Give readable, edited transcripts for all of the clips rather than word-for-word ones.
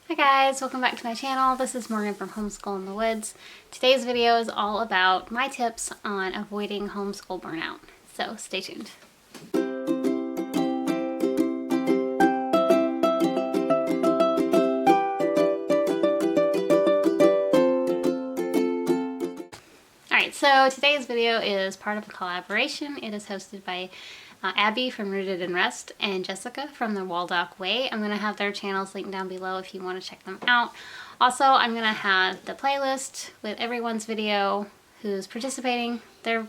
Hi guys, welcome back to my channel. This is Morgan from Homeschool in the Woods. Today's video is all about my tips on avoiding homeschool burnout. So stay tuned. Alright, so today's video is part of a collaboration. It is hosted by Abby from Rooted in Rest and Jessica from the Waldock Way. I'm going to have their channels linked down below if you want to check them out. Also, I'm going to have the playlist with everyone's video who's participating. The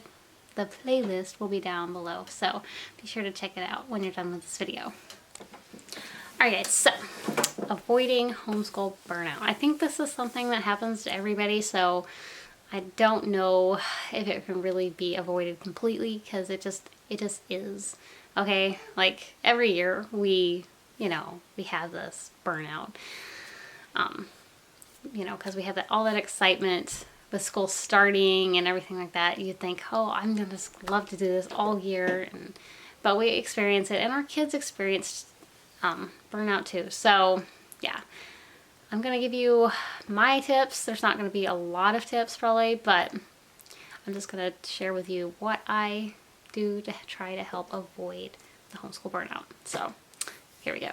playlist will be down below, so be sure to check it out when you're done with this video. Alright guys, so avoiding homeschool burnout. I think this is something that happens to everybody, so I don't know if it can really be avoided completely because it just is. Okay, like every year we have this burnout. Because we have all that excitement with school starting and everything like that. You think, oh, I'm gonna just love to do this all year, but we experience it, and our kids experience burnout too. So yeah. I'm going to give you my tips. There's not going to be a lot of tips probably, but I'm just going to share with you what I do to try to help avoid the homeschool burnout. So here we go.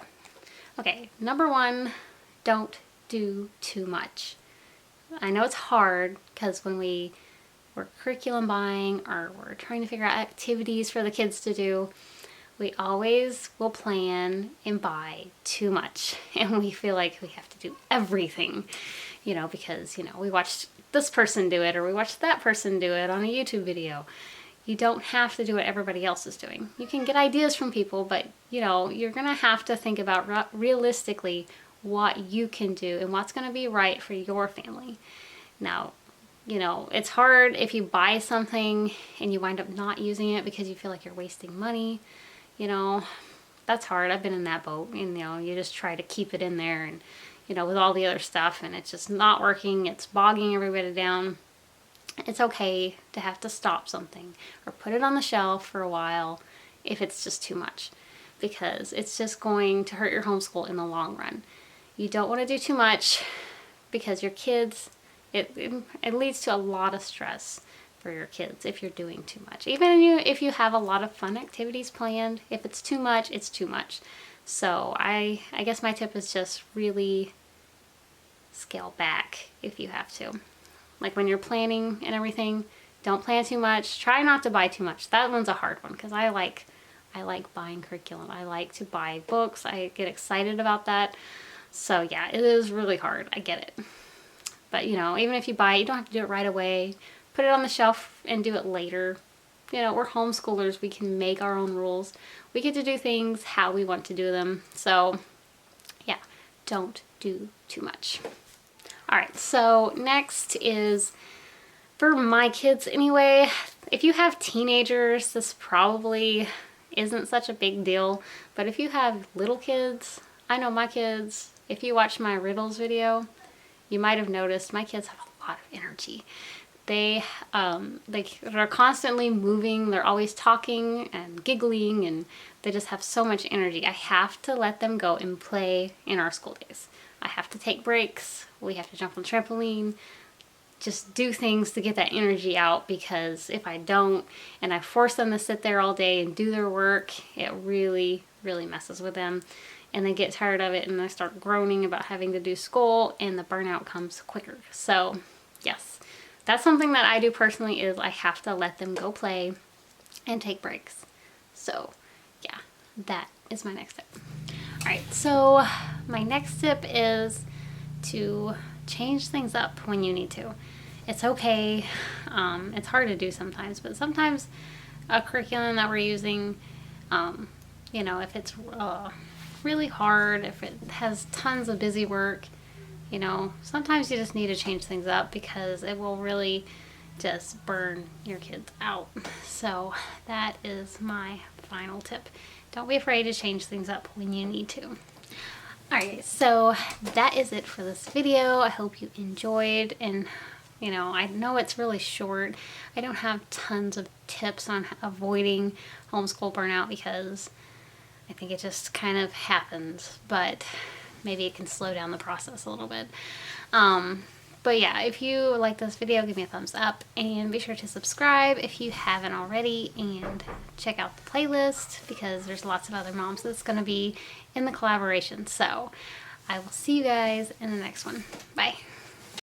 Okay, number one, don't do too much. I know it's hard because when we're curriculum buying or we're trying to figure out activities for the kids to do, we always will plan and buy too much, and we feel like we have to do everything, because, we watched this person do it or we watched that person do it on a YouTube video. You don't have to do what everybody else is doing. You can get ideas from people, but, you're going to have to think about realistically what you can do and what's going to be right for your family. Now, it's hard if you buy something and you wind up not using it because you feel like you're wasting money. That's hard. I've been in that boat, and you just try to keep it in there and with all the other stuff, and it's just not working. It's bogging everybody down. It's okay to have to stop something or put it on the shelf for a while if it's just too much, because it's just going to hurt your homeschool in the long run. You don't want to do too much because your kids, it leads to a lot of stress for your kids if you're doing too much. Even if you have a lot of fun activities planned, if it's too much, it's too much. So I guess my tip is just really scale back if you have to. Like when you're planning and everything, don't plan too much. Try not to buy too much. That one's a hard one because I like buying curriculum. I like to buy books. I get excited about that. So yeah, it is really hard. I get it. But even if you buy it, you don't have to do it right away. Put it on the shelf and do it later. We're homeschoolers. We can make our own rules. We get to do things how we want to do them. So yeah, don't do too much. All right, so next is for my kids anyway. If you have teenagers, this probably isn't such a big deal. But if you have little kids, I know my kids, if you watch my riddles video, you might have noticed my kids have a lot of energy. They're constantly moving. They're always talking and giggling, and they just have so much energy. I have to let them go and play in our school days. I have to take breaks. We have to jump on the trampoline. Just do things to get that energy out, because if I don't and I force them to sit there all day and do their work, it really, really messes with them. And they get tired of it and they start groaning about having to do school, and the burnout comes quicker. So yes, that's something that I do personally, is I have to let them go play and take breaks. So yeah, that is my next tip. All right, so my next tip is to change things up when you need to. It's okay. It's hard to do sometimes, but sometimes a curriculum that we're using, if it's really hard, if it has tons of busy work, sometimes you just need to change things up because it will really just burn your kids out. So that is my final tip. Don't be afraid to change things up when you need to. Alright, so that is it for this video. I hope you enjoyed, and I know it's really short. I don't have tons of tips on avoiding homeschool burnout because I think it just kind of happens, but maybe it can slow down the process a little bit. But yeah, if you like this video, give me a thumbs up and be sure to subscribe if you haven't already, and check out the playlist because there's lots of other moms that's going to be in the collaboration. So I will see you guys in the next one. Bye.